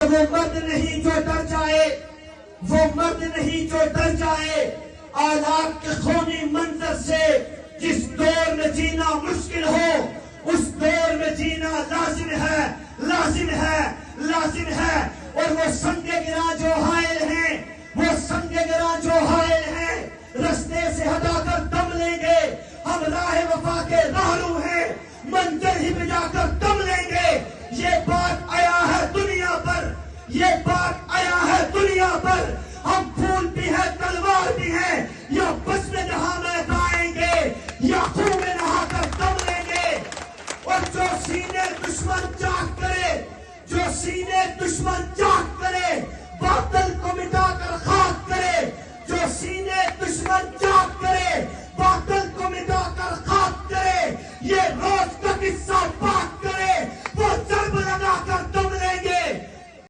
وہ مرد نہیں جو ڈر جائے، وہ مرد نہیں جو ڈر جائے آلات کے خونی منظر سے۔ جس دور میں جینا مشکل ہو اس دور میں جینا لازم ہے، لازم ہے، لازم ہے۔ اور وہ سنگ گراں جو حائل ہیں، وہ سنگ گراں جو حائل ہیں، رستے سے ہٹا کر دم لیں گے۔ ہم راہ وفا کے راہرو ہیں، منزل ہی پہ جا کر دم لیں گے۔ یہ بات آیا ہے دنیا پر، یہ بات آیا ہے دنیا پر۔ ہم پھول بھی ہیں تلوار بھی ہیں، یا بس میں جہاں میں پائیں گے یا خون میں نہا کر دم لیں گے۔ اور جو سینے دشمن چاک کرے، جو سینے دشمن چاک کرے، باطل